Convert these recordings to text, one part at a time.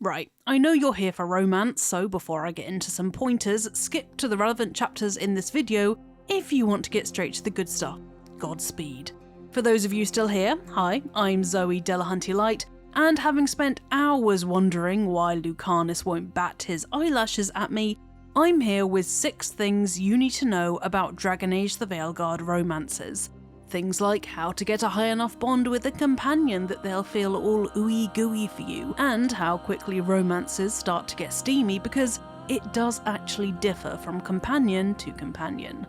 Right, I know you're here for romance, so before I get into some pointers, skip to the relevant chapters in this video if you want to get straight to the good stuff. Godspeed. For those of you still here, hi, I'm Zoe Delahunty Light, and having spent hours wondering why Lucanis won't bat his eyelashes at me, I'm here with 6 things you need to know about Dragon Age the Veilguard romances. Things like how to get a high enough bond with a companion that they'll feel all ooey gooey for you, and how quickly romances start to get steamy because it does actually differ from companion to companion.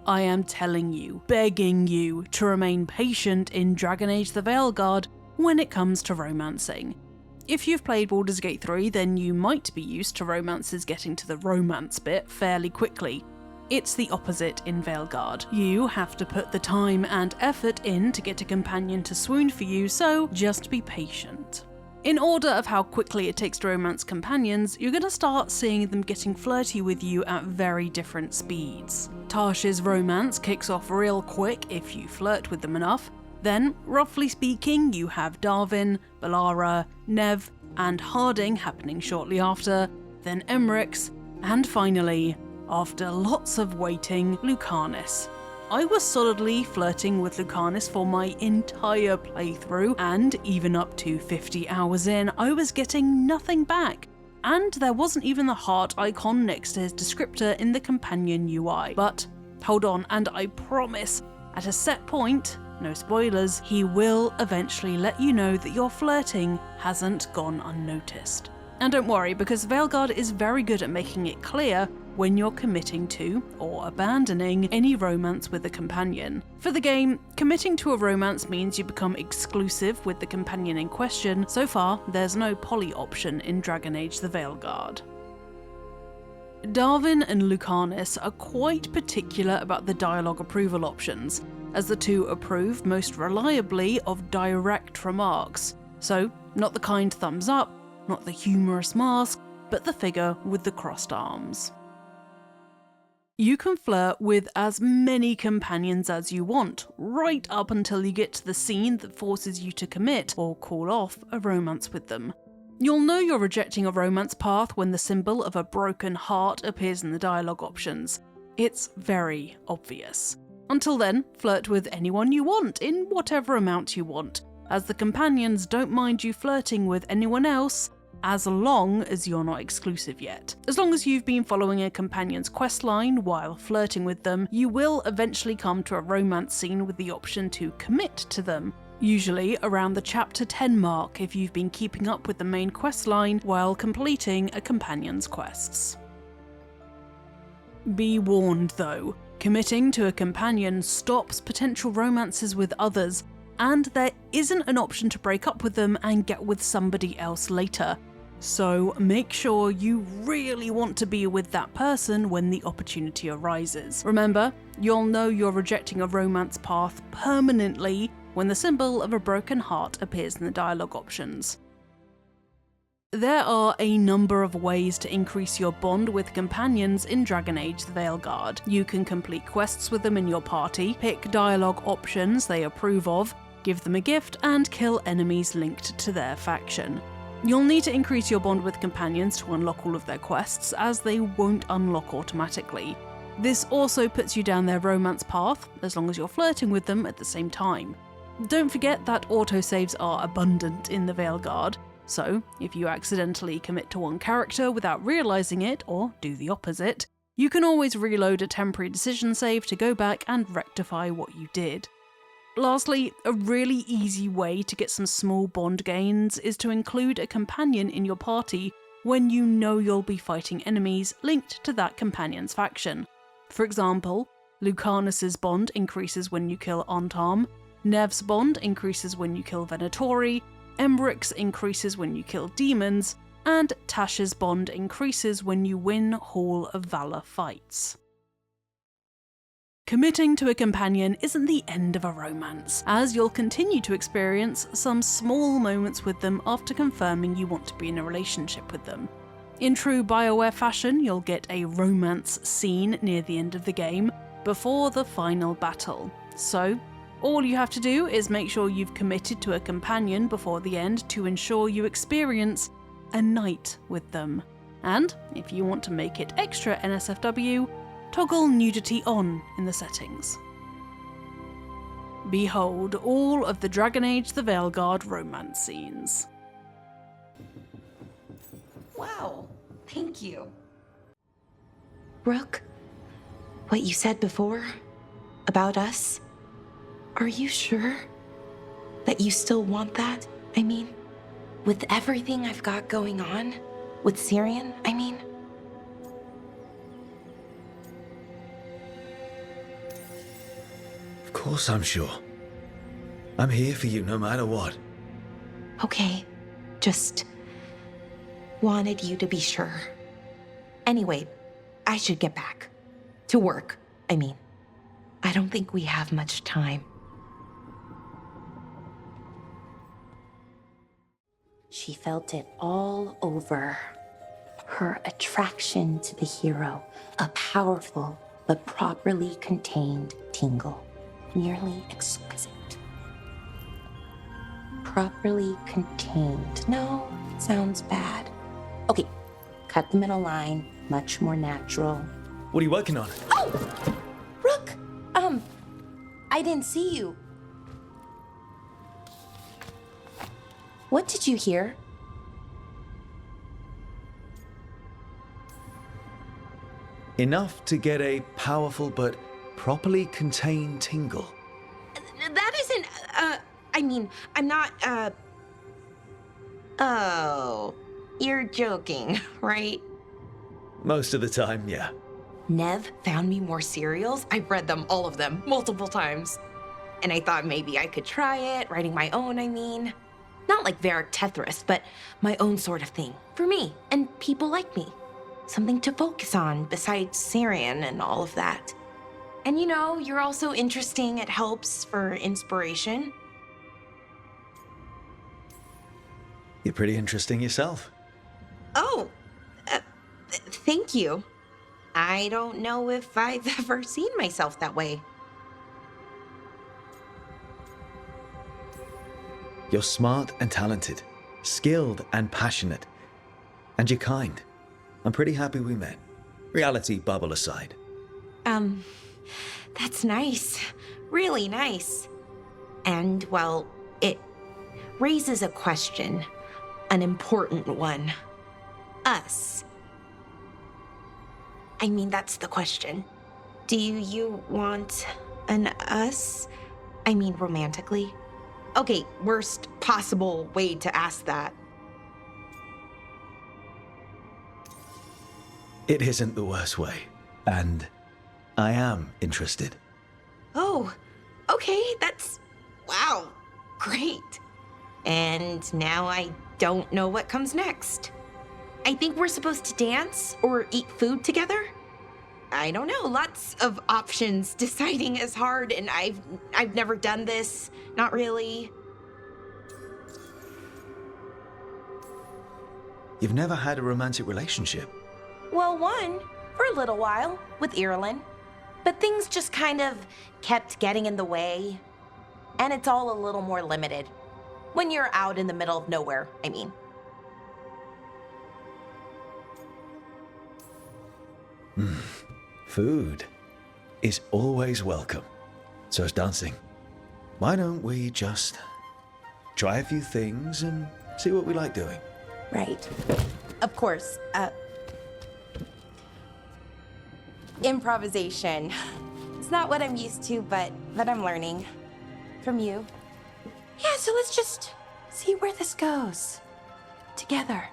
I am telling you, begging you, to remain patient in Dragon Age the Veilguard when it comes to romancing. If you've played Baldur's Gate 3, then you might be used to romances getting to the romance bit fairly quickly. It's the opposite in Veilguard. You have to put the time and effort in to get a companion to swoon for you, so just be patient. In order of how quickly it takes to romance companions, you're going to start seeing them getting flirty with you at very different speeds. Taash's romance kicks off real quick if you flirt with them enough. Then, roughly speaking, you have Davrin, Bellara, Neve, and Harding happening shortly after, then Emmrich's, and finally, after lots of waiting, Lucanis. I was solidly flirting with Lucanis for my entire playthrough, and even up to 50 hours in, I was getting nothing back. And there wasn't even the heart icon next to his descriptor in the companion UI. But hold on, and I promise, at a set point, no spoilers, he will eventually let you know that your flirting hasn't gone unnoticed. And don't worry, because Veilguard is very good at making it clear when you're committing to, or abandoning, any romance with a companion. For the game, committing to a romance means you become exclusive with the companion in question. So far, there's no poly option in Dragon Age the Veilguard. Davrin and Lucanis are quite particular about the dialogue approval options, as the two approve most reliably of direct remarks. So, not the kind thumbs up, not the humorous mask, but the figure with the crossed arms. You can flirt with as many companions as you want, right up until you get to the scene that forces you to commit or call off a romance with them. You'll know you're rejecting a romance path when the symbol of a broken heart appears in the dialogue options. It's very obvious. Until then, flirt with anyone you want, in whatever amount you want, as the companions don't mind you flirting with anyone else, as long as you're not exclusive yet. As long as you've been following a companion's questline while flirting with them, you will eventually come to a romance scene with the option to commit to them, usually around the chapter 10 mark if you've been keeping up with the main questline while completing a companion's quests. Be warned though, committing to a companion stops potential romances with others, and there isn't an option to break up with them and get with somebody else later. So make sure you really want to be with that person when the opportunity arises. Remember, you'll know you're rejecting a romance path permanently when the symbol of a broken heart appears in the dialogue options. There are a number of ways to increase your bond with companions in Dragon Age the Veilguard. You can complete quests with them in your party, pick dialogue options they approve of, give them a gift, and kill enemies linked to their faction. You'll need to increase your bond with companions to unlock all of their quests, as they won't unlock automatically. This also puts you down their romance path, as long as you're flirting with them at the same time. Don't forget that autosaves are abundant in the Veilguard, so if you accidentally commit to one character without realising it, or do the opposite, you can always reload a temporary decision save to go back and rectify what you did. Lastly, a really easy way to get some small bond gains is to include a companion in your party when you know you'll be fighting enemies linked to that companion's faction. For example, Lucanis's bond increases when you kill Antarm, Neve's bond increases when you kill Venatori, Emmrich's increases when you kill demons, and Taash's bond increases when you win Hall of Valor fights. Committing to a companion isn't the end of a romance, as you'll continue to experience some small moments with them after confirming you want to be in a relationship with them. In true BioWare fashion, you'll get a romance scene near the end of the game, before the final battle. So, all you have to do is make sure you've committed to a companion before the end to ensure you experience a night with them. And if you want to make it extra NSFW, toggle nudity on in the settings. Behold all of the Dragon Age the Veilguard romance scenes. Wow, thank you. Rook, what you said before about us, are you sure that you still want that? I mean, with everything I've got going on, with Syrian, I mean. Of course I'm sure. I'm here for you no matter what. Okay, just wanted you to be sure. Anyway, I should get back. To work, I mean. I don't think we have much time. She felt it all over. Her attraction to the hero, a powerful but properly contained tingle. Nearly exquisite. Properly contained. No, sounds bad. Okay, cut the middle line. Much more natural. What are you working on? Oh! Rook! I didn't see you. What did you hear? Enough to get a powerful but properly contained tingle. That isn't, I mean, I'm not, Oh, you're joking, right? Most of the time, yeah. Neve found me more serials. I've read them, all of them, multiple times. And I thought maybe I could try it, writing my own, I mean. Not like Varric Tethris, but my own sort of thing. For me, and people like me. Something to focus on besides Syrian and all of that. And you know, you're also interesting. It helps for inspiration. You're pretty interesting yourself. Oh, thank you. I don't know if I've ever seen myself that way. You're smart and talented, skilled and passionate, and you're kind. I'm pretty happy we met. Reality bubble aside. That's nice. Really nice. And, well, it raises a question. An important one. Us. I mean, that's the question. Do you want an us? I mean, romantically? Okay, worst possible way to ask that. It isn't the worst way, and I am interested. Oh, okay, that's... wow, great. And now I don't know what comes next. I think we're supposed to dance or eat food together. I don't know, lots of options. Deciding is hard, and I've never done this. Not really. You've never had a romantic relationship? Well, one, for a little while, with Ireland. But things just kind of kept getting in the way. And it's all a little more limited. When you're out in the middle of nowhere, I mean. Food is always welcome. So is dancing. Why don't we just try a few things and see what we like doing? Right. Of course. Improvisation. It's not what I'm used to, but I'm learning. From you. Yeah, so let's just see where this goes. Together.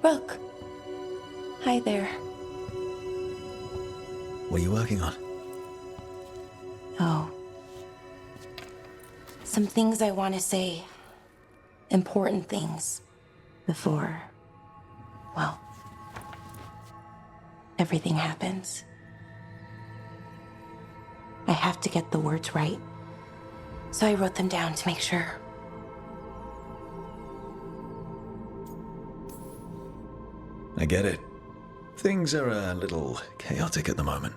Rook. Hi there. What are you working on? Oh. Some things I want to say. Important things. Before, well, everything happens. I have to get the words right. So I wrote them down to make sure. I get it. Things are a little chaotic at the moment.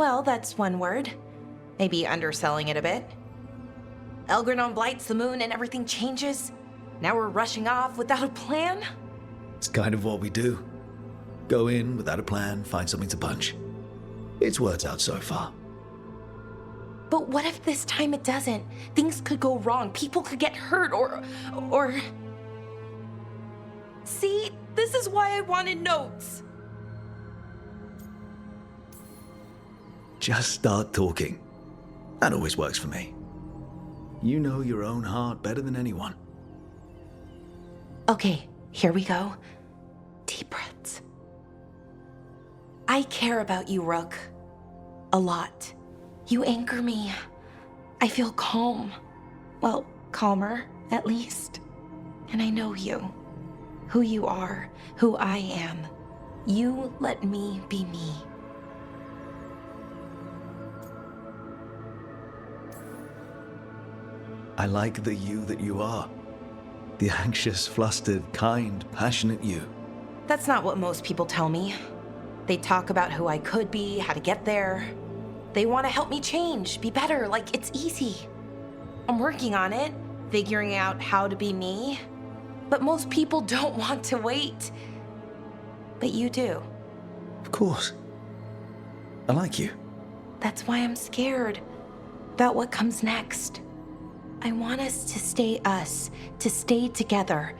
Well, that's one word. Maybe underselling it a bit. Elgranon blights the moon and everything changes. Now we're rushing off without a plan? It's kind of what we do. Go in without a plan, find something to punch. It's worked out so far. But what if this time it doesn't? Things could go wrong. People could get hurt or... See, this is why I wanted notes. Just start talking. That always works for me. You know your own heart better than anyone. Okay, here we go. Deep breaths. I care about you, Rook. A lot. You anchor me. I feel calm. Well, calmer, at least. And I know you. Who you are, who I am. You let me be me. I like the you that you are. The anxious, flustered, kind, passionate you. That's not what most people tell me. They talk about who I could be, how to get there. They want to help me change, be better, like it's easy. I'm working on it, figuring out how to be me. But most people don't want to wait. But you do. Of course. I like you. That's why I'm scared about what comes next. I want us to stay together.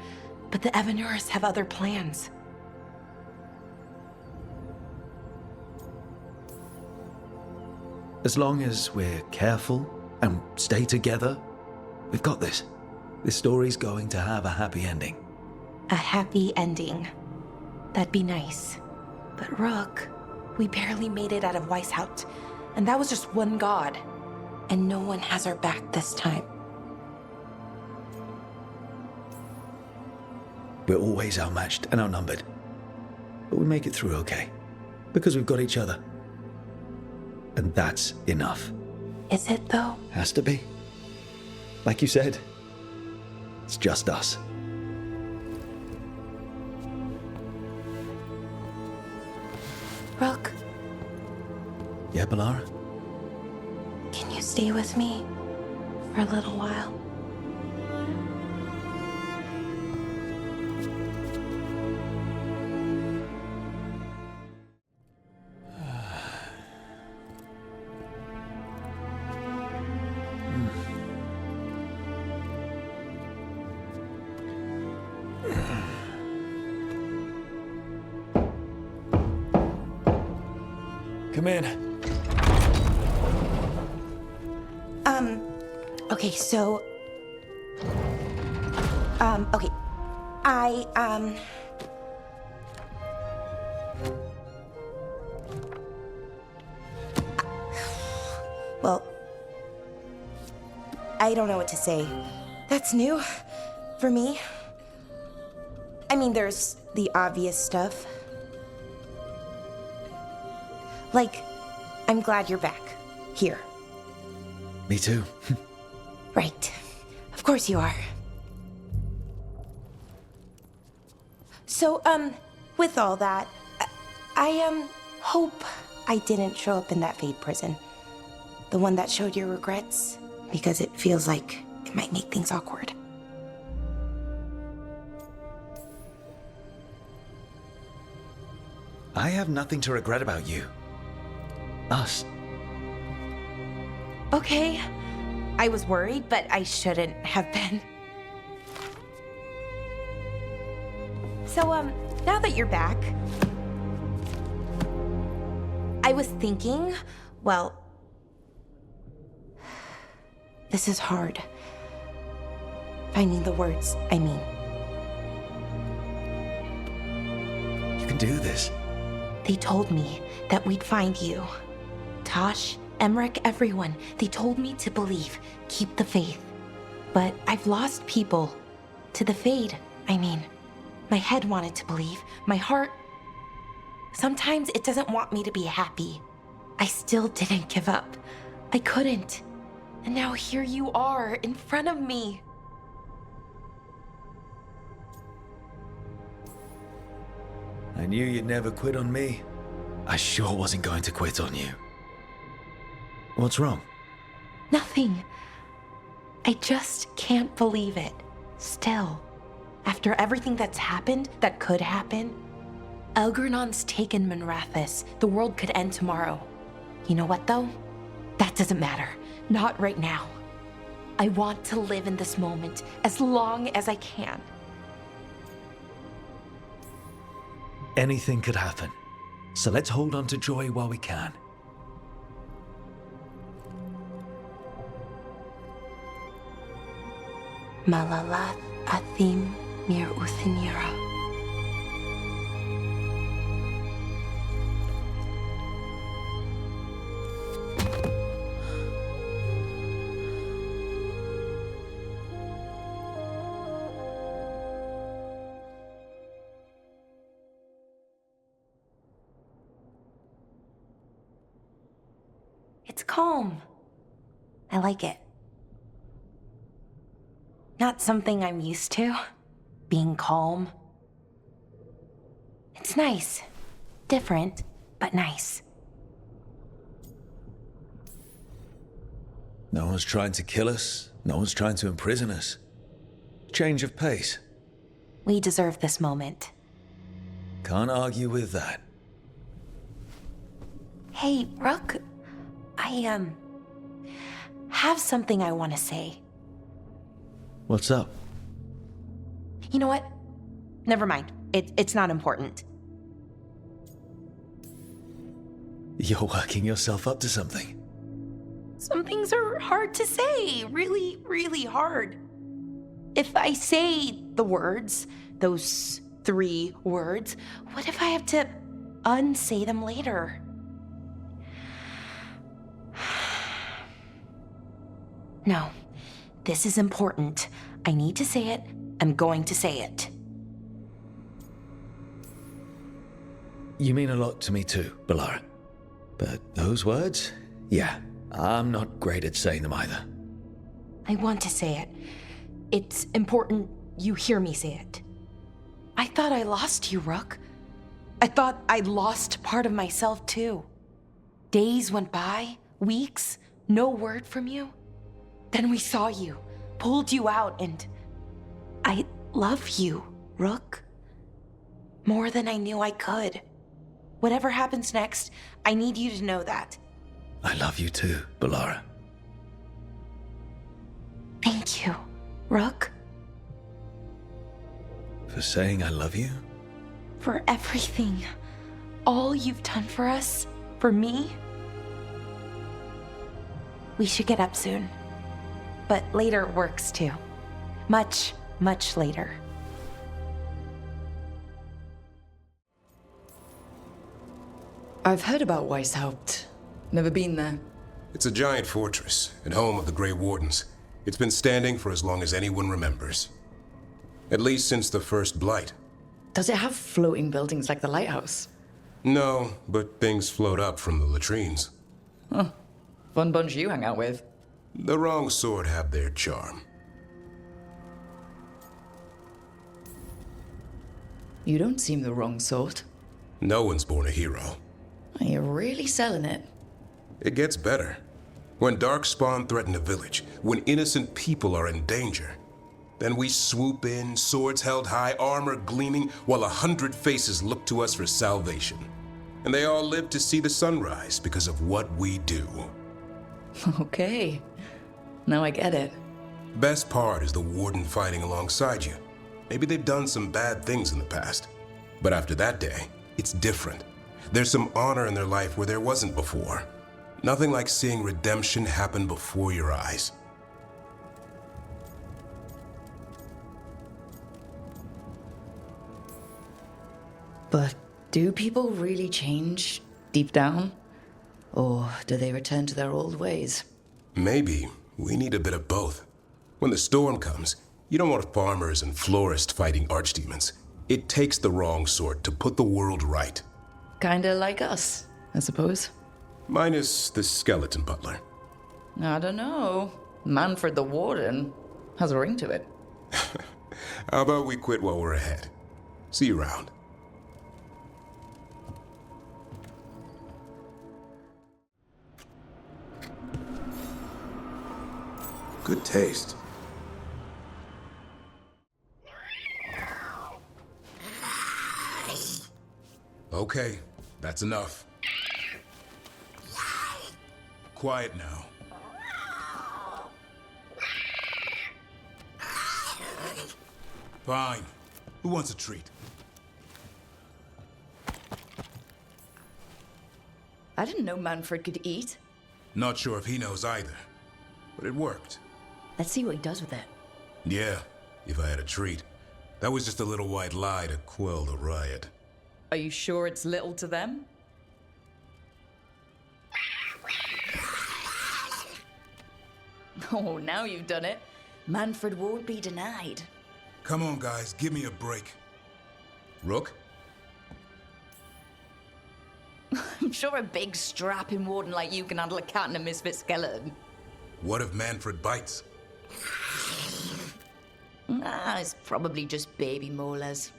But the Evanurs have other plans. As long as we're careful and stay together, we've got this. This story's going to have a happy ending. A happy ending. That'd be nice. But Rook, we barely made it out of Weishaupt, and that was just one god. And no one has our back this time. We're always outmatched and outnumbered. But we make it through okay. Because we've got each other. And that's enough. Is it though? Has to be. Like you said, it's just us. Rook, Yeah, Bellara? can you stay with me for a little while? Come in. Okay, so... okay. Well... I don't know what to say. That's new for me. I mean, there's the obvious stuff. Like, I'm glad you're back. Here. Me too. Right. Of course you are. So, with all that, I hope I didn't show up in that Fade prison. The one that showed your regrets, because it feels like it might make things awkward. I have nothing to regret about you. Us. Okay. I was worried, but I shouldn't have been. So, now that you're back, I was thinking, well, this is hard. Finding the words, I mean. You can do this. They told me that we'd find you. Taash, Emmrich, everyone. They told me to believe, keep the faith. But I've lost people. To the Fade, I mean. My head wanted to believe. My heart... Sometimes it doesn't want me to be happy. I still didn't give up. I couldn't. And now here you are, in front of me. I knew you'd never quit on me. I sure wasn't going to quit on you. What's wrong? Nothing. I just can't believe it. Still, after everything that's happened, that could happen, Elgernon's taken Minrathous. The world could end tomorrow. You know what, though? That doesn't matter. Not right now. I want to live in this moment as long as I can. Anything could happen. So let's hold on to joy while we can. Malalath Athim Mir Uthinira. It's calm. I like it. Not something I'm used to, being calm. It's nice. Different, but nice. No one's trying to kill us. No one's trying to imprison us. Change of pace. We deserve this moment. Can't argue with that. Hey, Rook. I have something I want to say. What's up? You know what? Never mind. It's not important. You're working yourself up to something. Some things are hard to say. Really, really hard. If I say the words, those 3 words, what if I have to unsay them later? No, this is important. I need to say it. I'm going to say it. You mean a lot to me too, Bellara. But those words? Yeah, I'm not great at saying them either. I want to say it. It's important you hear me say it. I thought I lost you, Rook. I thought I lost part of myself too. Days went by, weeks, no word from you. Then we saw you, pulled you out, and I love you, Rook. More than I knew I could. Whatever happens next, I need you to know that. I love you too, Bellara. Thank you, Rook. For saying I love you? For everything. All you've done for us, for me. We should get up soon. But later works too. Much, much later. I've heard about Weishaupt. Never been there. It's a giant fortress and home of the Grey Wardens. It's been standing for as long as anyone remembers. At least since the first Blight. Does it have floating buildings like the lighthouse? No, but things float up from the latrines. Huh. Fun bunch you hang out with. The wrong sort have their charm. You don't seem the wrong sort. No one's born a hero. Are you really selling it? It gets better. When Darkspawn threaten a village, when innocent people are in danger, then we swoop in, swords held high, armor gleaming, while 100 faces look to us for salvation. And they all live to see the sunrise because of what we do. Okay. Now I get it. Best part is the Warden fighting alongside you. Maybe they've done some bad things in the past. But after that day, it's different. There's some honor in their life where there wasn't before. Nothing like seeing redemption happen before your eyes. But do people really change deep down? Or do they return to their old ways? Maybe we need a bit of both. When the storm comes, you don't want farmers and florists fighting archdemons. It takes the wrong sort to put the world right. Kinda like us, I suppose. Minus the skeleton butler. I don't know. Manfred the Warden has a ring to it. How about we quit while we're ahead? See you around. Good taste. Okay, that's enough. Quiet now. Fine. Who wants a treat? I didn't know Manfred could eat. Not sure if he knows either, but it worked. Let's see what he does with it. Yeah, if I had a treat. That was just a little white lie to quell the riot. Are you sure it's little to them? Oh, now you've done it. Manfred won't be denied. Come on, guys, give me a break. Rook? I'm sure a big strapping warden like you can handle a cat and a misfit skeleton. What if Manfred bites? It's probably just baby molars.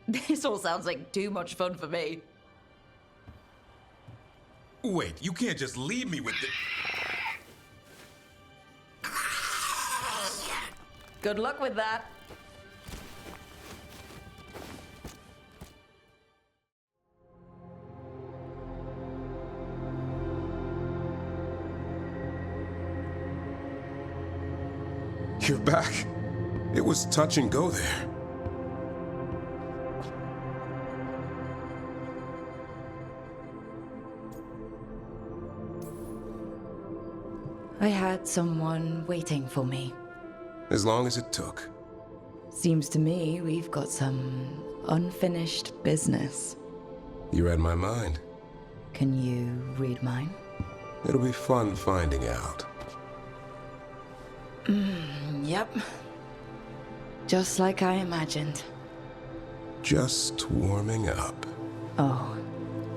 This all sounds like too much fun for me. Wait, you can't just leave me with the... Good luck with that. You're back. It was touch and go there. I had someone waiting for me. As long as it took. Seems to me we've got some unfinished business. You read my mind. Can you read mine? It'll be fun finding out. Yep. Just like I imagined. Just warming up. Oh,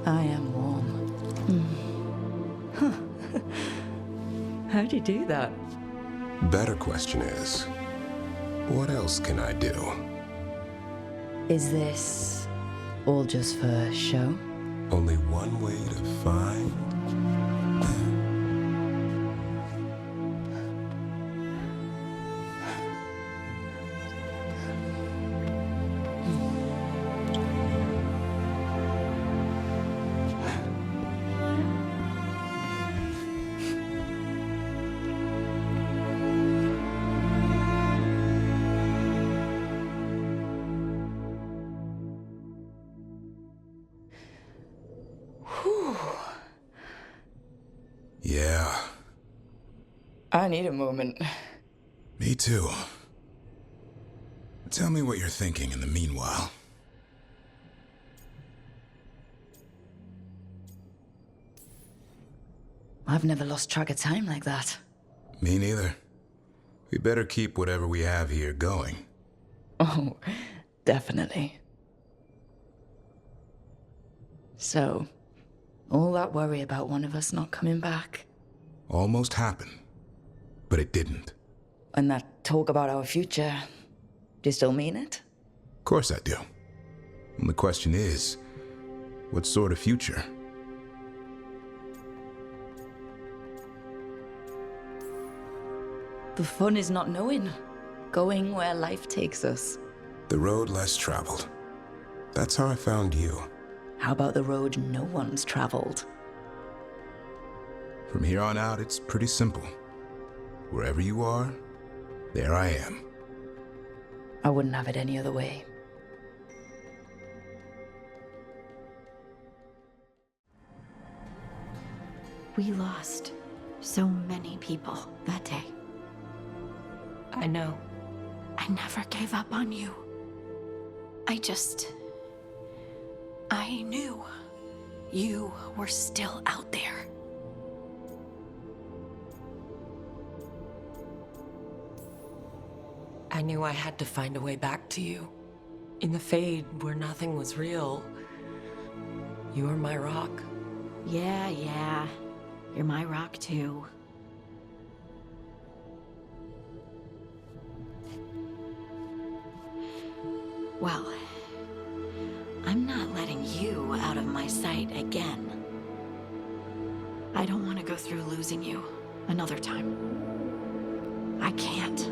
I am warm. Huh. How'd you do that? Better question is, what else can I do? Is this all just for show? Only one way to find... Yeah. I need a moment. Me too. Tell me what you're thinking in the meanwhile. I've never lost track of time like that. Me neither. We better keep whatever we have here going. Oh, definitely. So, all that worry about one of us not coming back. Almost happened, but it didn't. And that talk about our future, do you still mean it? Of course I do. And the question is, what sort of future? The fun is not knowing. Going where life takes us. The road less traveled. That's how I found you. How about the road no one's traveled? From here on out, it's pretty simple. Wherever you are, there I am. I wouldn't have it any other way. We lost so many people that day. I know. I never gave up on you. I knew you were still out there. I knew I had to find a way back to you. In the Fade, where nothing was real, you were my rock. Yeah. You're my rock too. Well, I'm not letting you out of my sight again. I don't want to go through losing you. Another time. I can't.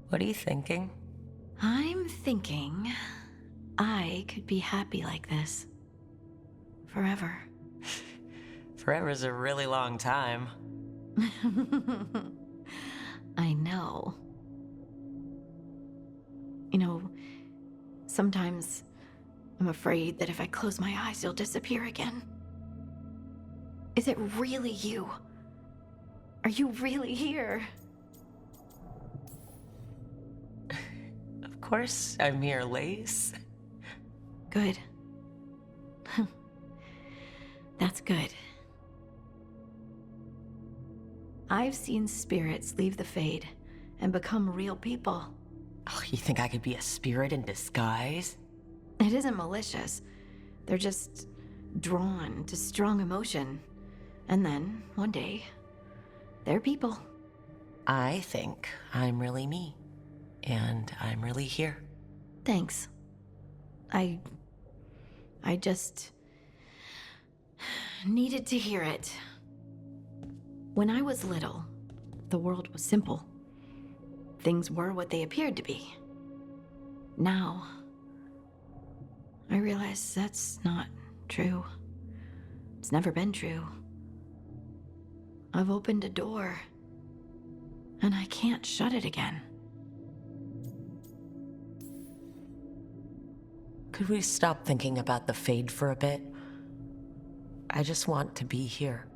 What are you thinking? I'm thinking I could be happy like this. Forever. Forever's a really long time. I know. You know, sometimes I'm afraid that if I close my eyes, you'll disappear again. Is it really you? Are you really here? Of course, I'm here, Lace. Good. That's good. I've seen spirits leave the Fade and become real people. Oh, you think I could be a spirit in disguise? It isn't malicious. They're just drawn to strong emotion. And then, one day, they're people. I think I'm really me. And I'm really here. Thanks. I just needed to hear it. When I was little, the world was simple. Things were what they appeared to be. Now, I realize that's not true. It's never been true. I've opened a door, and I can't shut it again. Could we stop thinking about the Fade for a bit? I just want to be here.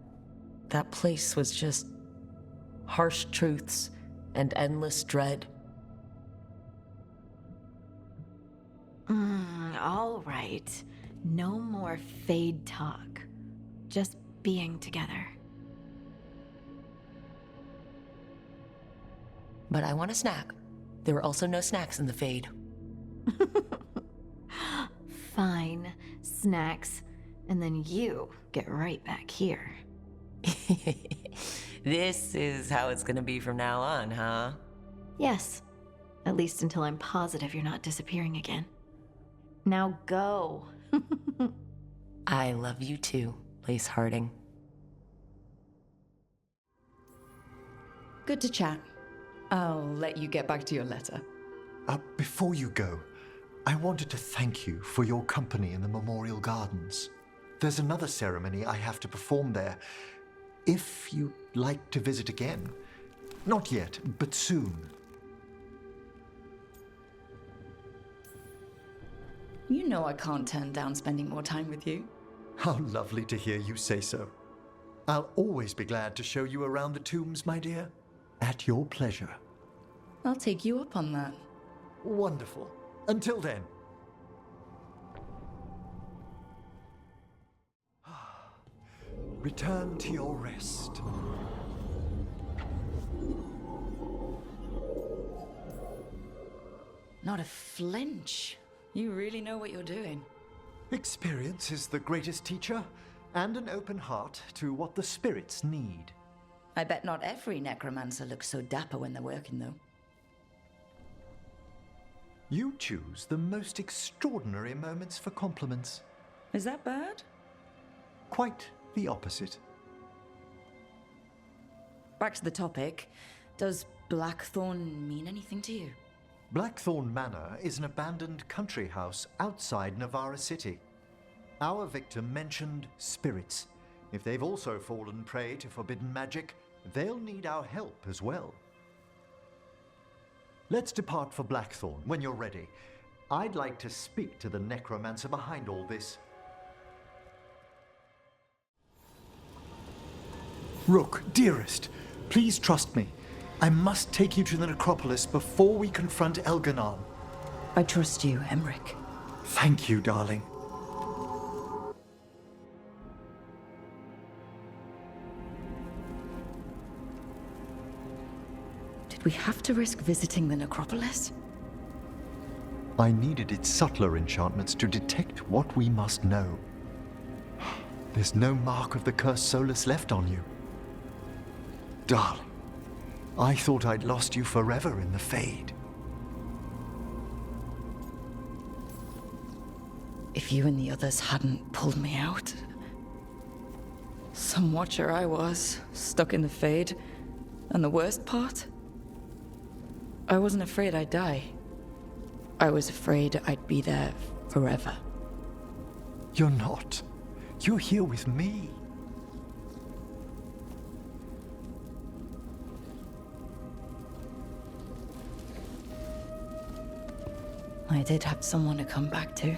That place was just harsh truths and endless dread. All right. No more Fade talk. Just being together. But I want a snack. There were also no snacks in the Fade. Fine. Snacks. And then you get right back here. This is how it's gonna be from now on, huh? Yes. At least until I'm positive you're not disappearing again. Now go. I love you too, Lace Harding. Good to chat. I'll let you get back to your letter. Before you go, I wanted to thank you for your company in the Memorial Gardens. There's another ceremony I have to perform there. If you'd like to visit again. Not yet, but soon. You know I can't turn down spending more time with you. How lovely to hear you say so. I'll always be glad to show you around the tombs, my dear. At your pleasure. I'll take you up on that. Wonderful. Until then. Return to your rest. Not a flinch. You really know what you're doing. Experience is the greatest teacher, and an open heart to what the spirits need. I bet not every necromancer looks so dapper when they're working, though. You choose the most extraordinary moments for compliments. Is that bad? Quite the opposite. Back to the topic. Does Blackthorn mean anything to you? Blackthorn Manor is an abandoned country house outside Navarra City. Our victim mentioned spirits. If they've also fallen prey to forbidden magic, they'll need our help as well. Let's depart for Blackthorn when you're ready. I'd like to speak to the necromancer behind all this. Rook, dearest, please trust me. I must take you to the necropolis before we confront Elganon. I trust you, Emmrich. Thank you, darling. Did we have to risk visiting the necropolis? I needed its subtler enchantments to detect what we must know. There's no mark of the cursed Solus left on you. Darling, I thought I'd lost you forever in the Fade. If you and the others hadn't pulled me out... Some watcher I was, stuck in the Fade. And the worst part? I wasn't afraid I'd die. I was afraid I'd be there forever. You're not. You're here with me. I did have someone to come back to.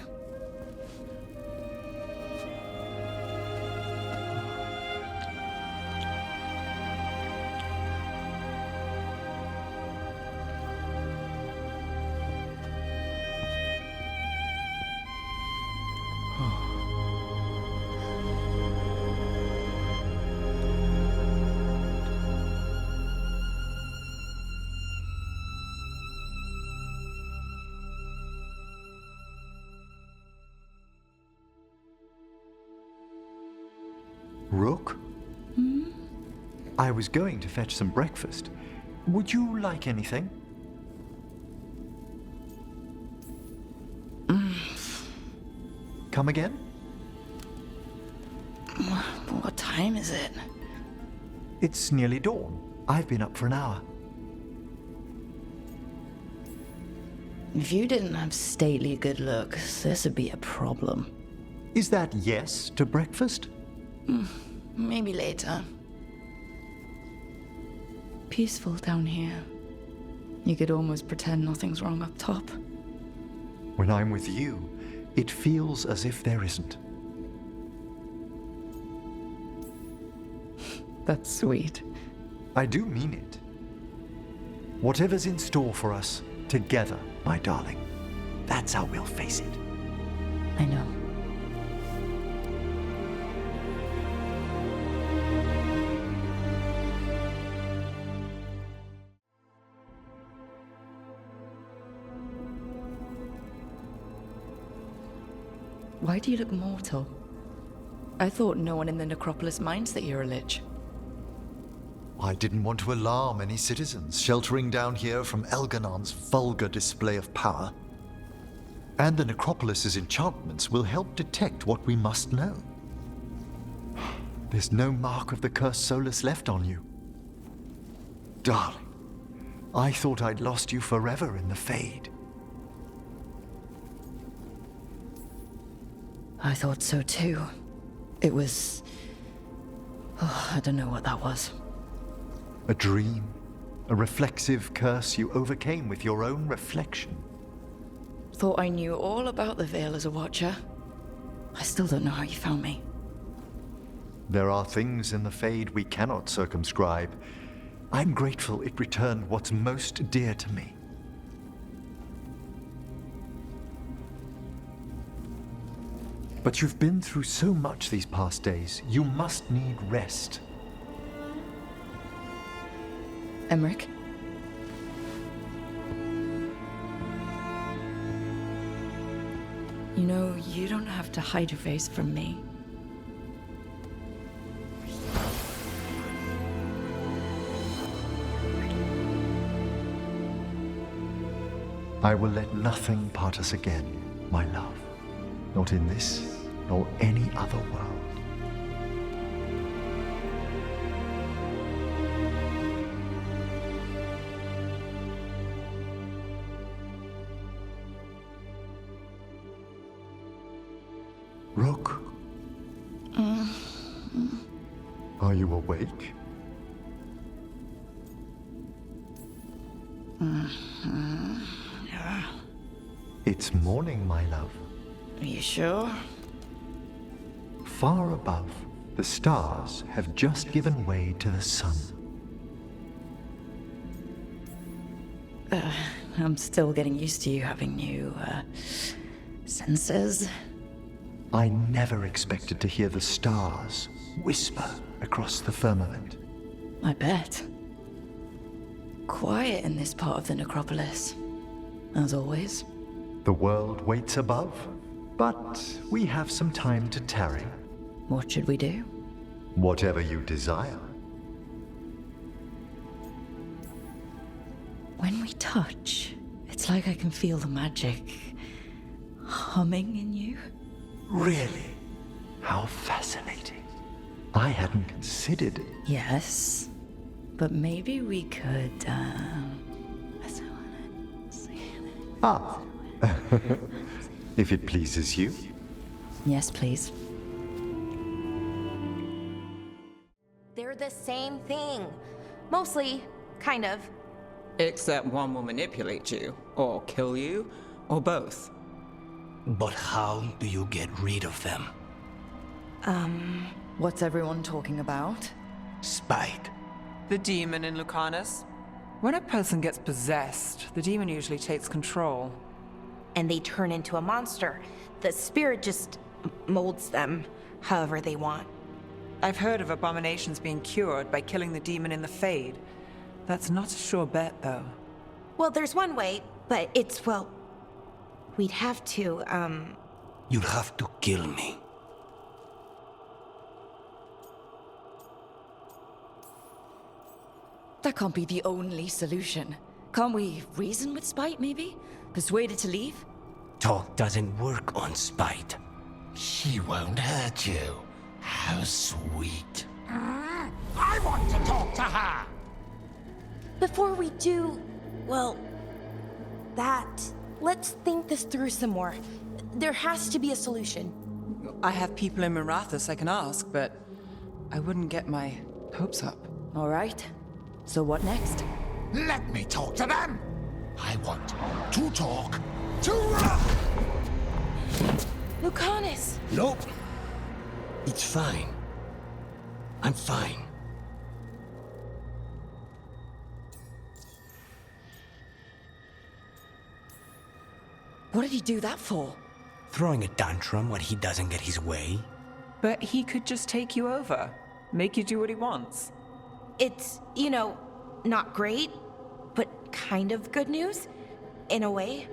Rook? I was going to fetch some breakfast. Would you like anything? Come again? What time is it? It's nearly dawn. I've been up for an hour. If you didn't have stately good looks, this would be a problem. Is that yes to breakfast? Maybe later. Peaceful down here. You could almost pretend nothing's wrong up top. When I'm with you, it feels as if there isn't. That's sweet. I do mean it. Whatever's in store for us, together, my darling. That's how we'll face it. I know. Why do you look mortal? I thought no one in the necropolis minds that you're a lich. I didn't want to alarm any citizens sheltering down here from Elganon's vulgar display of power. And the necropolis's enchantments will help detect what we must know. There's no mark of the cursed Solus left on you. Darling, I thought I'd lost you forever in the Fade. I thought so too. It was... Oh, I don't know what that was. A dream, a reflexive curse you overcame with your own reflection. Thought I knew all about the Veil as a watcher. I still don't know how you found me. There are things in the Fade we cannot circumscribe. I'm grateful it returned what's most dear to me. But you've been through so much these past days, you must need rest. Emmrich? You know, you don't have to hide your face from me. I will let nothing part us again, my love. Not in this, nor any other world. Rook? Are you awake? It's morning, my love. Are you sure? Far above, the stars have just given way to the sun. I'm still getting used to you having new, senses. I never expected to hear the stars whisper across the firmament. I bet. quiet in this part of the necropolis. As always. The world waits above, but we have some time to tarry. What should we do? Whatever you desire. When we touch, it's like I can feel the magic humming in you. Really? How fascinating. I hadn't considered it. Yes, but maybe we could, Ah. If it pleases you. Yes, please. They're the same thing. Mostly, kind of. Except one will manipulate you, or kill you, or both. But how do you get rid of them? What's everyone talking about? Spite. The demon in Lucanis. When a person gets possessed, the demon usually takes control. And they turn into a monster. The spirit just molds them however they want. I've heard of abominations being cured by killing the demon in the Fade. That's not a sure bet, though. Well, there's one way, but it's, well, we'd have to, You'd have to kill me. That can't be the only solution. Can't we reason with Spite, maybe? Persuade it to leave? Talk doesn't work on Spite. She won't hurt you. How sweet. I want to talk to her! before we do, well, that, let's think this through some more. There has to be a solution. I have people in Marathas I can ask, but I wouldn't get my hopes up. All right. So what next? Let me talk to them! I want to talk to... Lucanis! Nope. It's fine. I'm fine. What did he do that for? Throwing a tantrum when he doesn't get his way? But he could just take you over. Make you do what he wants. It's, you know, not great, but kind of good news, in a way.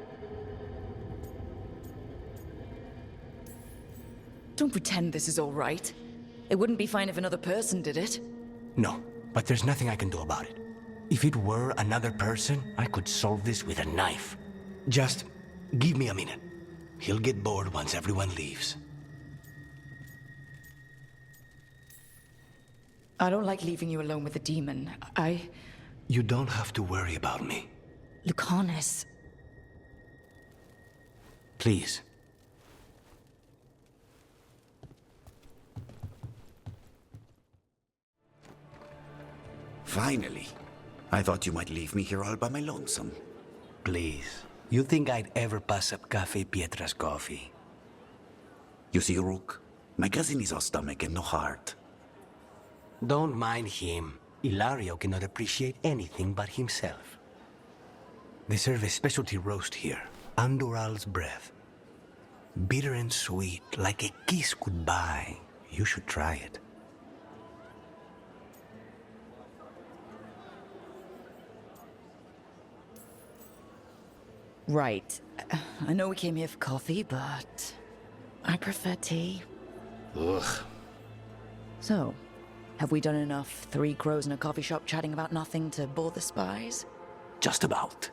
Don't pretend this is all right. It wouldn't be fine if another person did it. No, but there's nothing I can do about it. If it were another person, I could solve this with a knife. Just give me a minute. He'll get bored once everyone leaves. I don't like leaving you alone with the demon. You don't have to worry about me. Lucanis. Please. Finally. I thought you might leave me here all by my lonesome. Please. You think I'd ever pass up Cafe Pietra's coffee? You see, Rook, my cousin is all stomach and no heart. Don't mind him. Ilario cannot appreciate anything but himself. They serve a specialty roast here, Andoral's breath. Bitter and sweet, like a kiss goodbye. You should try it. Right. I know we came here for coffee, but I prefer tea. Ugh. So, have we done enough three crows in a coffee shop chatting about nothing to bore the spies? Just about.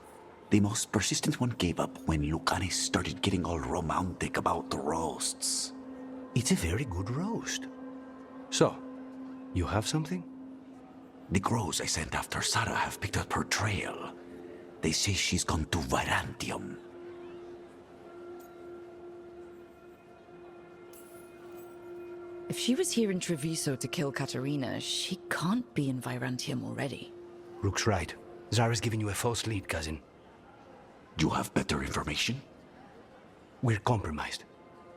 The most persistent one gave up when Lucanis started getting all romantic about the roasts. It's a very good roast. So, you have something? The crows I sent after Sarah have picked up her trail. They say she's gone to Virantium. If she was here in Treviso to kill Katerina, she can't be in Virantium already. Rook's right. Zara's giving you a false lead, cousin. You have better information? We're compromised.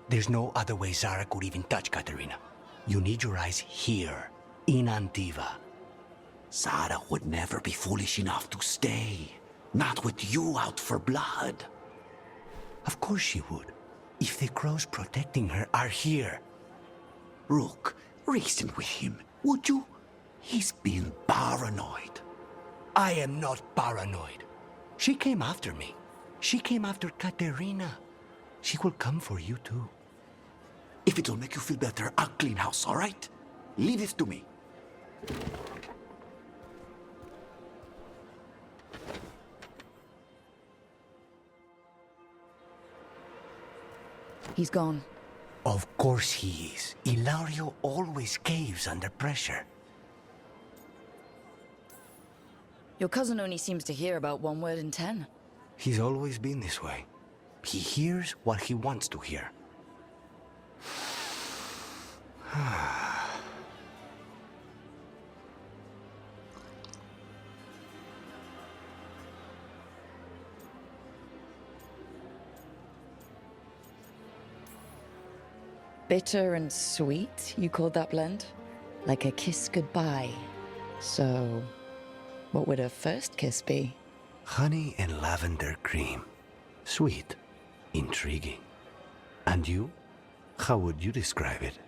There's no other way Zara could even touch Katerina. You need your eyes here, in Antiva. Zara would never be foolish enough to stay. Not with you out for blood. Of course she would. If the crows protecting her are here. Rook, reason with him, would you? He's being paranoid. I am not paranoid. She came after me. She came after Katerina. She will come for you too. If it'll make you feel better, I'll clean house, all right? Leave this to me. He's gone. Of course he is. Ilario always caves under pressure. Your cousin only seems to hear about one word in 10. He's always been this way. He hears what he wants to hear. Bitter and sweet, you called that blend? Like a kiss goodbye. So, what would a first kiss be? Honey and lavender cream. Sweet. Intriguing. And you? How would you describe it?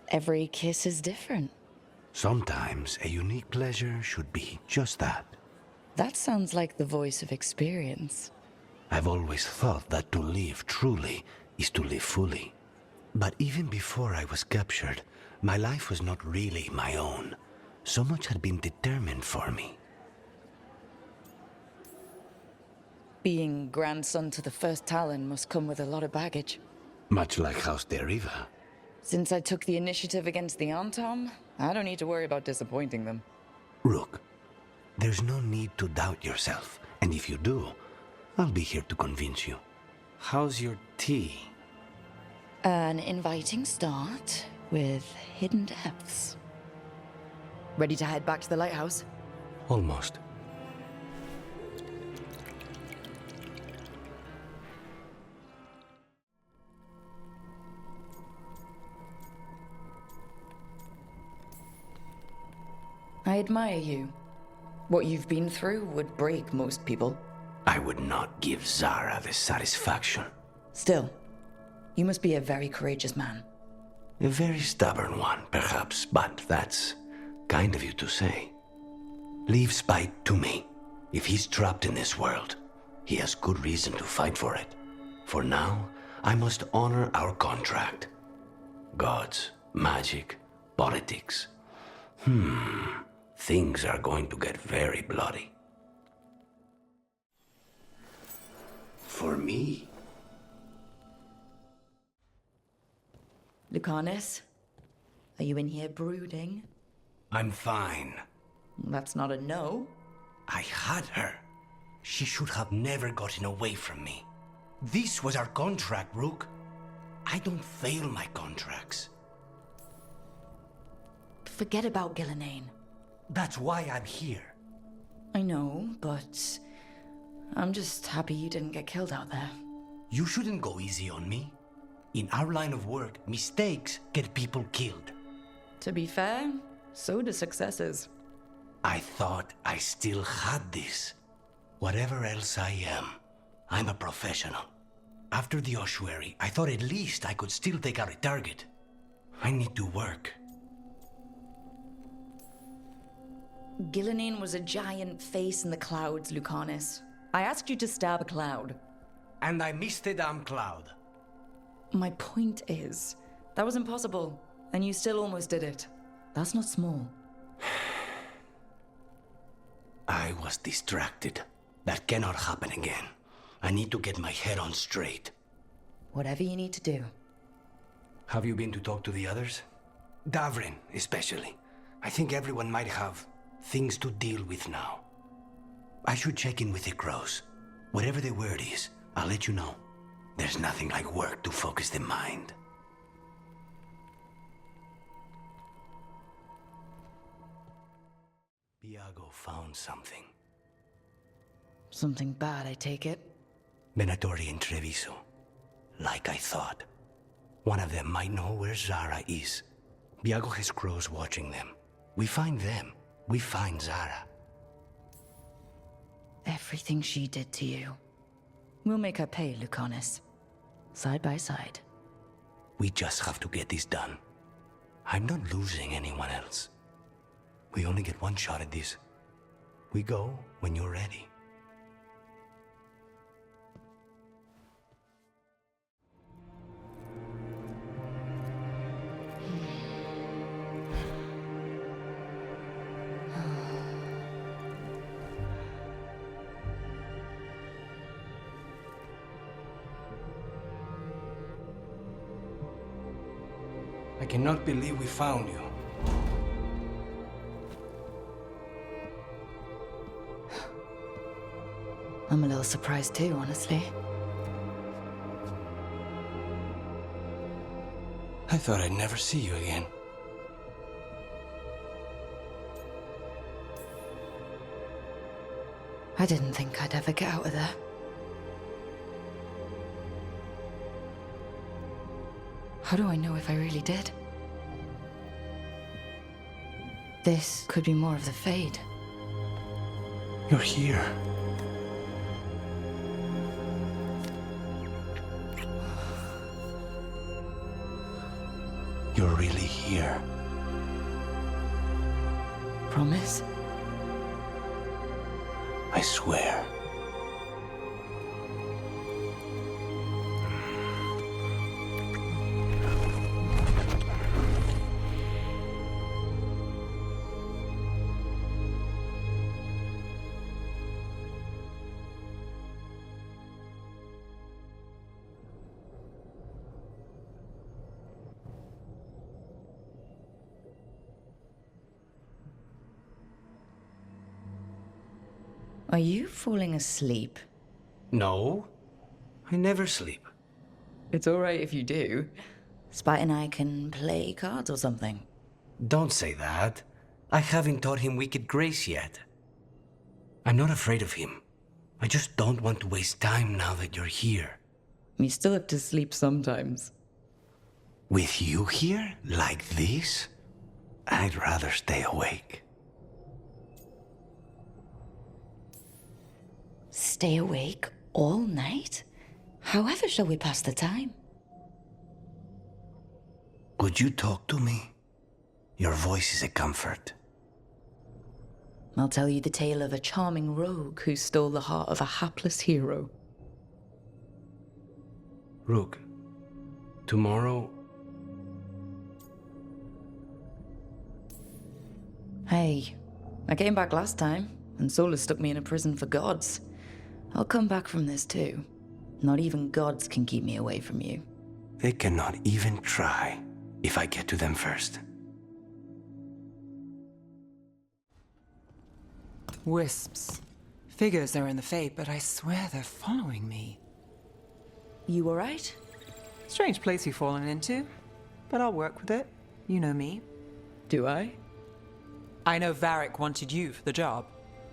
Every kiss is different. Sometimes a unique pleasure should be just that. That sounds like the voice of experience. I've always thought that to live truly is to live fully. But even before I was captured, my life was not really my own. So much had been determined for me. Being grandson to the first Talon must come with a lot of baggage. Much like House Deriva. Since I took the initiative against the Antom, I don't need to worry about disappointing them. Rook, there's no need to doubt yourself. And if you do, I'll be here to convince you. How's your tea? An inviting start with hidden depths. Ready to head back to the lighthouse? Almost. I admire you. What you've been through would break most people. I would not give Zara the satisfaction. Still, you must be a very courageous man. A very stubborn one, perhaps, but that's kind of you to say. Leave Spite to me. If he's trapped in this world, he has good reason to fight for it. For now, I must honor our contract. Gods, magic, politics. Things are going to get very bloody. For me? Lucanis, are you in here brooding? I'm fine. That's not a no. I had her. She should have never gotten away from me. This was our contract, Rook. I don't fail my contracts. Forget about Gillenane. That's why I'm here. I know, but I'm just happy you didn't get killed out there. You shouldn't go easy on me. In our line of work, mistakes get people killed. To be fair, so do successes. I thought I still had this. Whatever else I am, I'm a professional. After the ossuary, I thought at least I could still take out a target. I need to work. Gillenane was a giant face in the clouds, Lucanis. I asked you to stab a cloud. And I missed the damn cloud. My point is, that was impossible, and you still almost did it. That's not small. I was distracted. That cannot happen again. I need to get my head on straight. Whatever you need to do. Have you been to talk to the others? Davrin, especially. I think everyone might have things to deal with now. I should check in with the crows. Whatever the word is, I'll let you know. There's nothing like work to focus the mind. Biago found something. Something bad, I take it? Venatori and Treviso. Like I thought. One of them might know where Zara is. Biago has crows watching them. We find them. We find Zara. Everything she did to you. We'll make her pay, Lucanis. Side by side. We just have to get this done. I'm not losing anyone else. We only get one shot at this. We go when you're ready. I cannot believe we found you. I'm a little surprised too, honestly. I thought I'd never see you again. I didn't think I'd ever get out of there. How do I know if I really did? This could be more of the Fade. You're here. You're really here. Promise? I swear. Are you falling asleep? No, I never sleep. It's alright if you do. Spite and I can play cards or something. Don't say that. I haven't taught him Wicked Grace yet. I'm not afraid of him. I just don't want to waste time now that you're here. You still have to sleep sometimes. With you here, like this, I'd rather stay awake. Stay awake all night? However shall we pass the time? Would you talk to me? Your voice is a comfort. I'll tell you the tale of a charming rogue who stole the heart of a hapless hero. Rook, tomorrow... Hey, I came back last time, and Solus stuck me in a prison for gods. I'll come back from this too. Not even gods can keep me away from you. They cannot even try if I get to them first. Wisps. Figures are in the Fade, but I swear they're following me. You alright? Strange place you've fallen into, but I'll work with it. You know me. Do I? I know Varric wanted you for the job.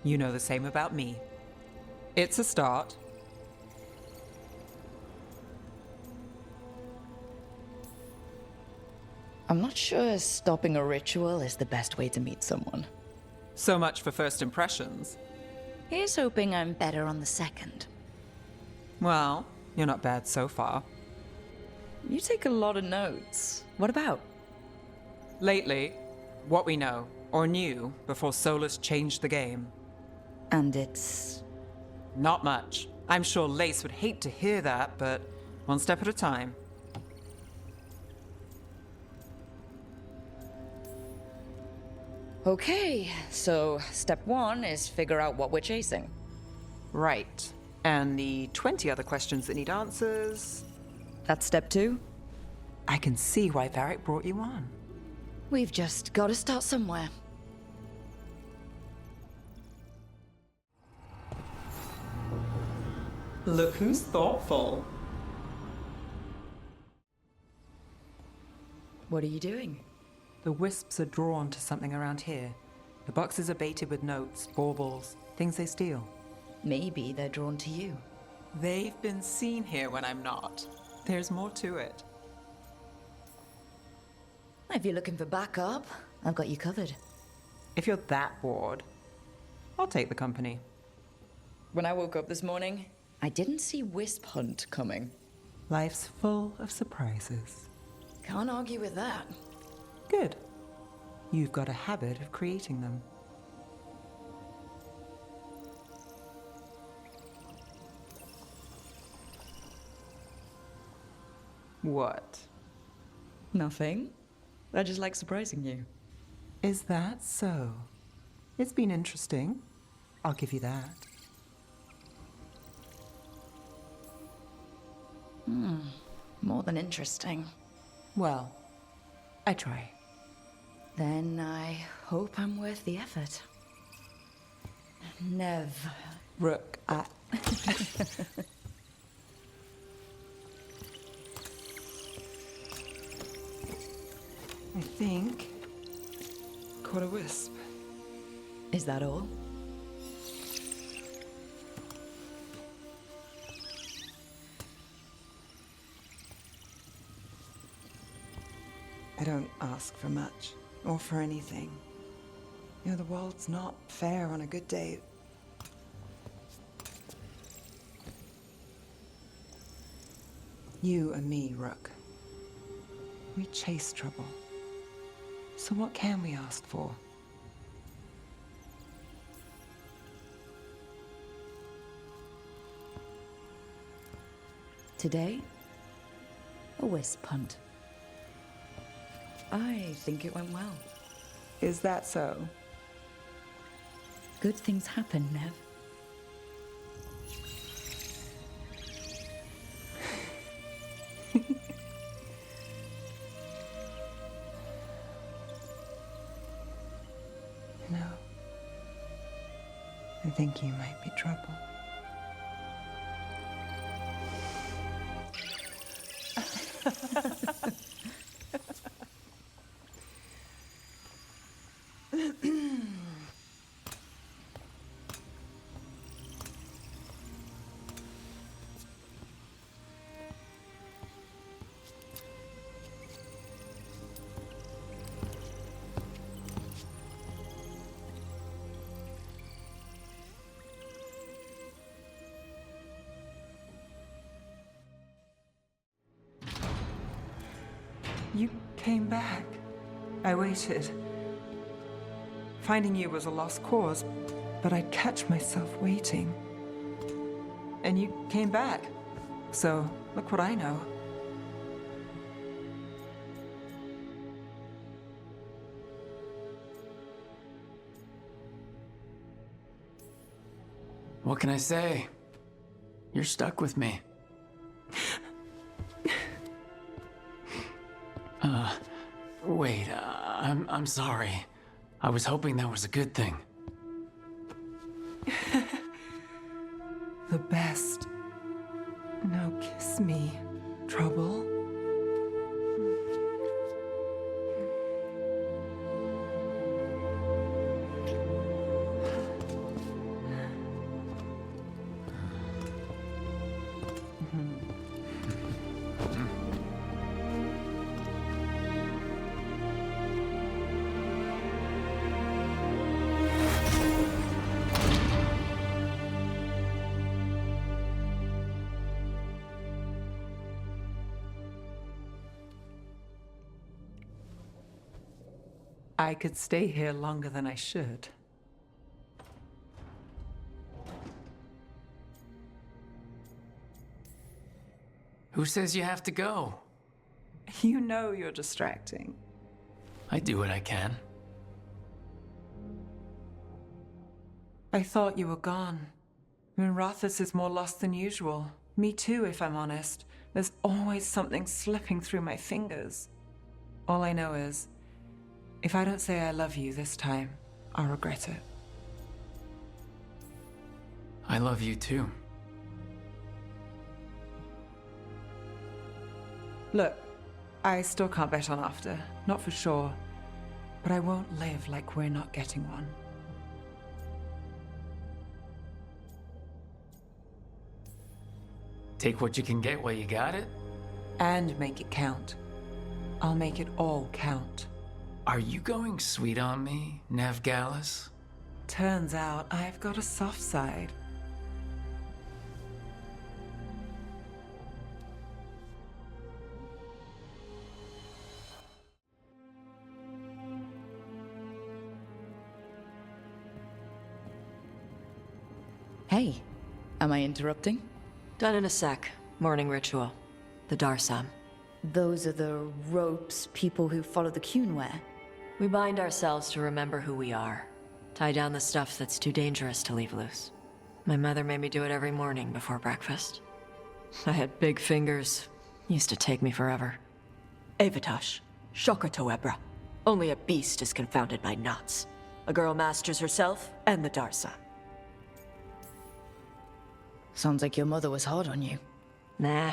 You know the same about me. It's a start. I'm not sure stopping a ritual is the best way to meet someone. So much for first impressions. Here's hoping I'm better on the second. Well, you're not bad so far. You take a lot of notes. What about? Lately, what we know, or knew, before Solus changed the game. And it's... Not much. I'm sure Lace would hate to hear that, but one step at a time. Okay, so step one is figure out what we're chasing. Right. And the 20 other questions that need answers... That's step two? I can see why Varric brought you on. We've just got to start somewhere. Look who's thoughtful. What are you doing? The wisps are drawn to something around here. The boxes are baited with notes, baubles, things they steal. Maybe they're drawn to you. They've been seen here when I'm not. There's more to it. If you're looking for backup, I've got you covered. If you're that bored, I'll take the company. When I woke up this morning, I didn't see Wisp Hunt coming. Life's full of surprises. Can't argue with that. Good. You've got a habit of creating them. What? Nothing. I just like surprising you. Is that so? It's been interesting. I'll give you that. More than interesting. Well, I try. Then I hope I'm worth the effort. Neve. Rook, I think... caught a wisp. Is that all? I don't ask for much, or for anything. You know, the world's not fair on a good day. You and me, Rook. We chase trouble. So what can we ask for? Today, a wisp hunt. I think it went well. Is that so? Good things happen, Neve. No. I think you might be trouble. You came back. I waited. Finding you was a lost cause, but I'd catch myself waiting. And you came back. So, look what I know. What can I say? You're stuck with me. Wait, I'm sorry. I was hoping that was a good thing. The best. Now kiss me, trouble. I could stay here longer than I should. Who says you have to go? You know you're distracting. I do what I can. I thought you were gone. I mean, Rathus is more lost than usual. Me too, if I'm honest. There's always something slipping through my fingers. All I know is, if I don't say I love you this time, I'll regret it. I love you too. Look, I still can't bet on after, not for sure. But I won't live like we're not getting one. Take what you can get while you got it? And make it count. I'll make it all count. Are you going sweet on me, Neve Gallus? Turns out I've got a soft side. Hey, am I interrupting? Done in a sec. Morning ritual. The Darsam. Those are the ropes people who follow the Qun wear. We bind ourselves to remember who we are. Tie down the stuff that's too dangerous to leave loose. My mother made me do it every morning before breakfast. I had big fingers. Used to take me forever. Avatash. Shokratoebra. Only a beast is confounded by knots. A girl masters herself and the Darsam. Sounds like your mother was hard on you. Nah.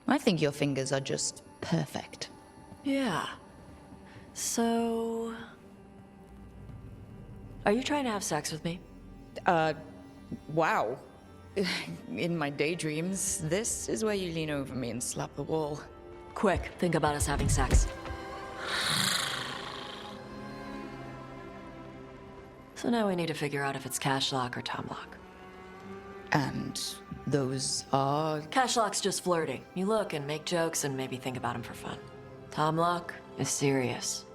I think your fingers are just perfect. Yeah. So... Are you trying to have sex with me? Wow. In my daydreams, this is where you lean over me and slap the wall. Quick, think about us having sex. So now we need to figure out if it's Cashlock or Tomlock. And those are... Cashlock's just flirting. You look and make jokes and maybe think about him for fun. Tomlock is serious.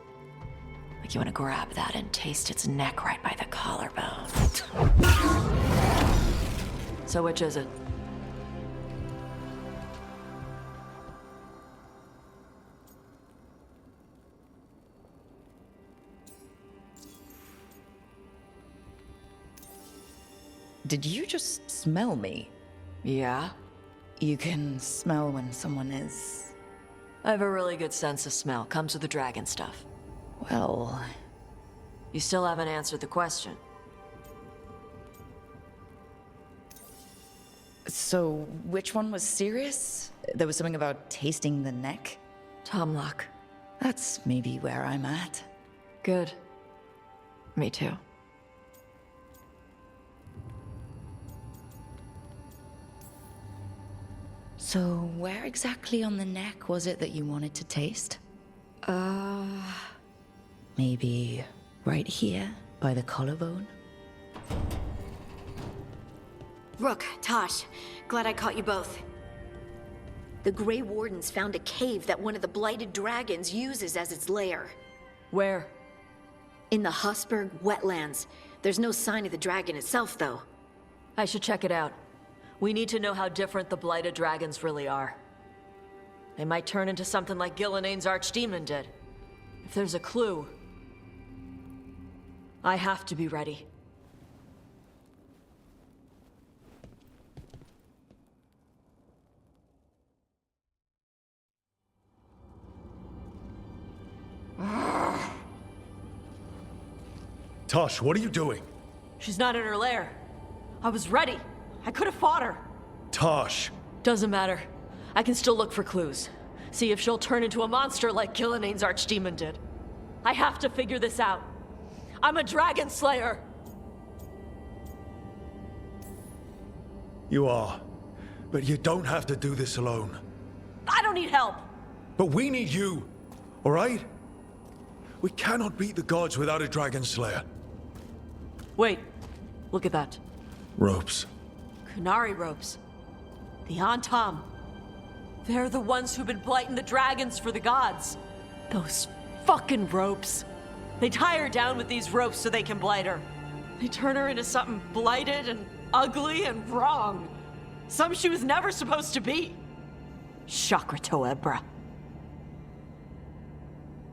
Like you want to grab that and taste its neck right by the collarbone. So which is it? Did you just smell me? Yeah? You can smell when someone is... I have a really good sense of smell. Comes with the dragon stuff. Well... You still haven't answered the question. So, which one was serious? There was something about tasting the neck? Tomlock. That's maybe where I'm at. Good. Me too. So, where exactly on the neck was it that you wanted to taste? Maybe right here, by the collarbone? Rook, Taash, glad I caught you both. The Grey Wardens found a cave that one of the Blighted Dragons uses as its lair. Where? In the Husberg wetlands. There's no sign of the dragon itself, though. I should check it out. We need to know how different the Blighted Dragons really are. They might turn into something like Gillenane's archdemon did. If there's a clue, I have to be ready. Taash, what are you doing? She's not in her lair. I was ready. I could have fought her. Taash! Doesn't matter. I can still look for clues. See if she'll turn into a monster like Gillenane's archdemon did. I have to figure this out. I'm a dragon slayer. You are. But you don't have to do this alone. I don't need help. But we need you, all right? We cannot beat the gods without a dragon slayer. Wait, look at that. Ropes. Qunari ropes. The Antam. They're the ones who've been blighting the dragons for the gods. Those fucking ropes. They tie her down with these ropes so they can blight her. They turn her into something blighted and ugly and wrong. Something she was never supposed to be. Shokratoebra.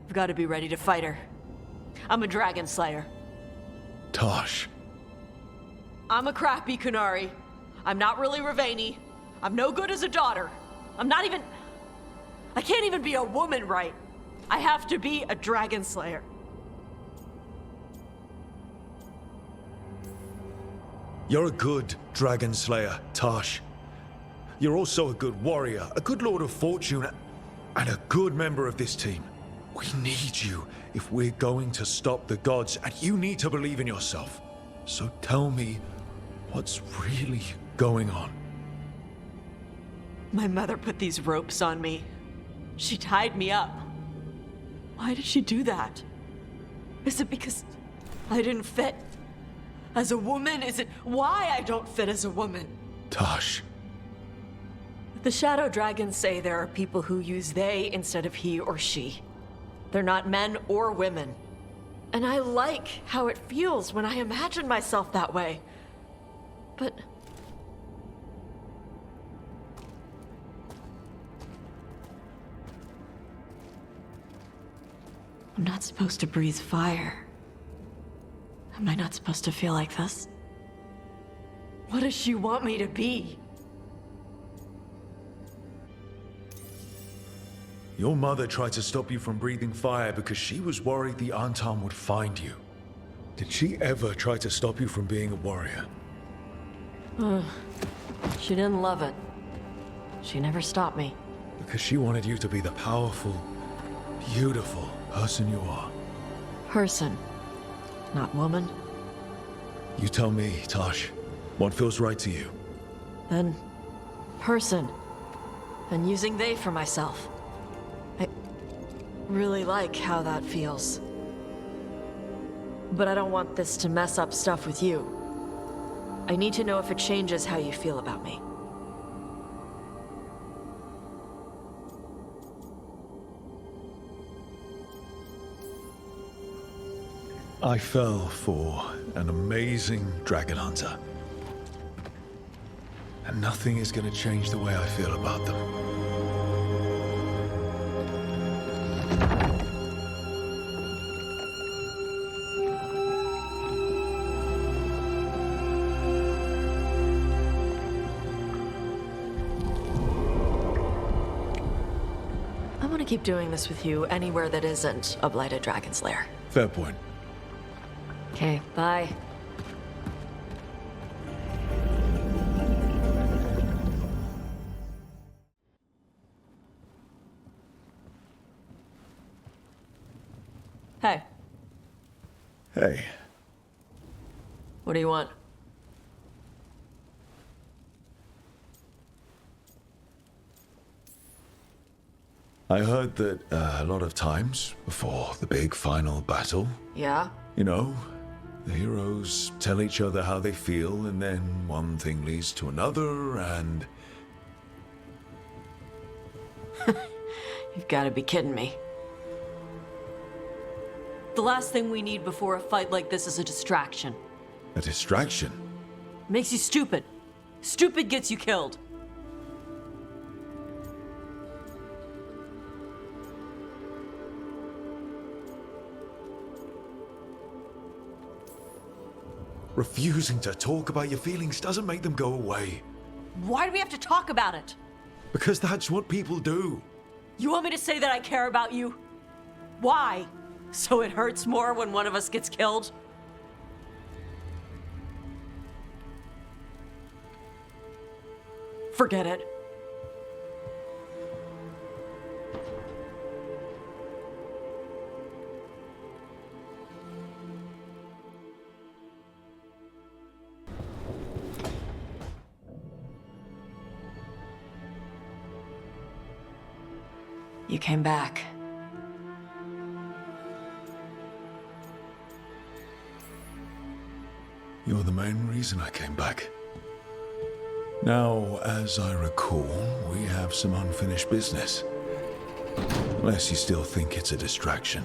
I've got to be ready to fight her. I'm a dragon slayer. Taash. I'm a crappy Qunari. I'm not really Ravani. I'm no good as a daughter. I'm not even... I can't even be a woman right. I have to be a dragon slayer. You're a good dragon slayer, Taash. You're also a good warrior, a good lord of fortune, and a good member of this team. We need you if we're going to stop the gods, and you need to believe in yourself. So tell me, what's really going on? My mother put these ropes on me. She tied me up. Why did she do that? Is it because I didn't fit as a woman? Is it why I don't fit as a woman? Taash. The Shadow Dragons say there are people who use they instead of he or she. They're not men or women. And I like how it feels when I imagine myself that way. But I'm not supposed to breathe fire. Am I not supposed to feel like this? What does she want me to be? Your mother tried to stop you from breathing fire because she was worried the Antam would find you. Did she ever try to stop you from being a warrior? She didn't love it. She never stopped me. Because she wanted you to be the powerful, beautiful person you are. Person, not woman. You tell me, Taash, what feels right to you? Then, person. And using they for myself. I really like how that feels. But I don't want this to mess up stuff with you. I need to know if it changes how you feel about me. I fell for an amazing dragon hunter. And nothing is going to change the way I feel about them. I want to keep doing this with you anywhere that isn't a blighted dragon's lair. Fair point. Okay, bye. Hey, Hey, what do you want? I heard that a lot of times before the big final battle, Yeah? you know, the heroes tell each other how they feel, and then one thing leads to another, and You've got to be kidding me. The last thing we need before a fight like this is a distraction. a distraction. Makes you stupid. Stupid gets you killed. Refusing to talk about your feelings doesn't make them go away. Why do we have to talk about it? Because that's what people do. You want me to say that I care about you? Why? So it hurts more when one of us gets killed? Forget it. You came back. You're the main reason I came back. Now, as I recall, we have some unfinished business. Unless you still think it's a distraction.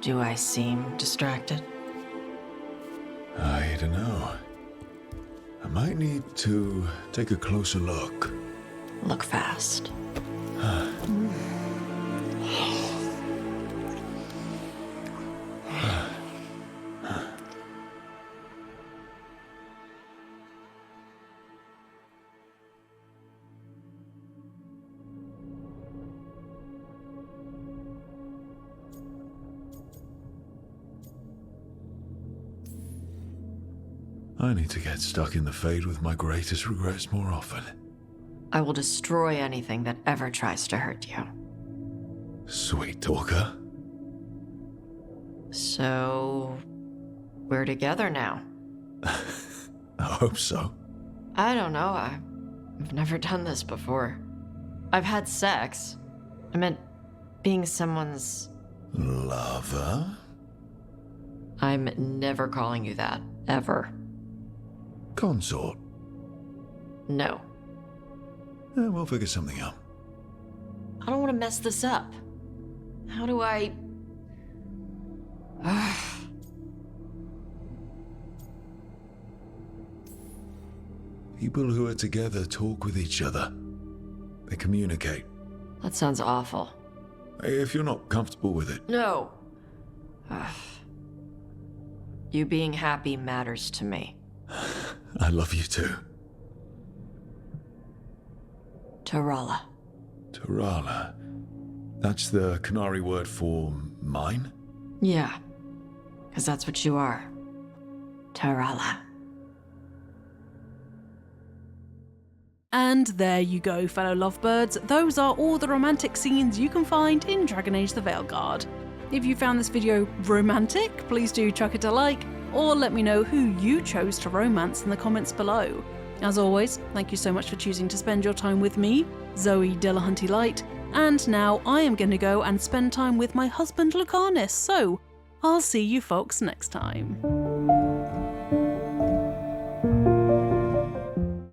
Do I seem distracted? I don't know. I might need to take a closer look. Look fast. I need to get stuck in the Fade with my greatest regrets more often. I will destroy anything that ever tries to hurt you. Sweet talker. So, we're together now. I hope so. I don't know. I've never done this before. I've had sex. I meant being someone's... Lover? I'm never calling you that. Ever. Consort? No. We'll figure something out. I don't want to mess this up. How do I... People who are together talk with each other. They communicate. That sounds awful. If you're not comfortable with it. No. You being happy matters to me. I love you too. Tarala. Tarala. That's the Canary word for mine? Yeah. Because that's what you are. Tarala. And there you go, fellow lovebirds. Those are all the romantic scenes you can find in Dragon Age the Veilguard. If you found this video romantic, please do chuck it a like, or let me know who you chose to romance in the comments below. As always, thank you so much for choosing to spend your time with me, Zoe Dillahunty Light, and now I am going to go and spend time with my husband Lucanis, so I'll see you folks next time.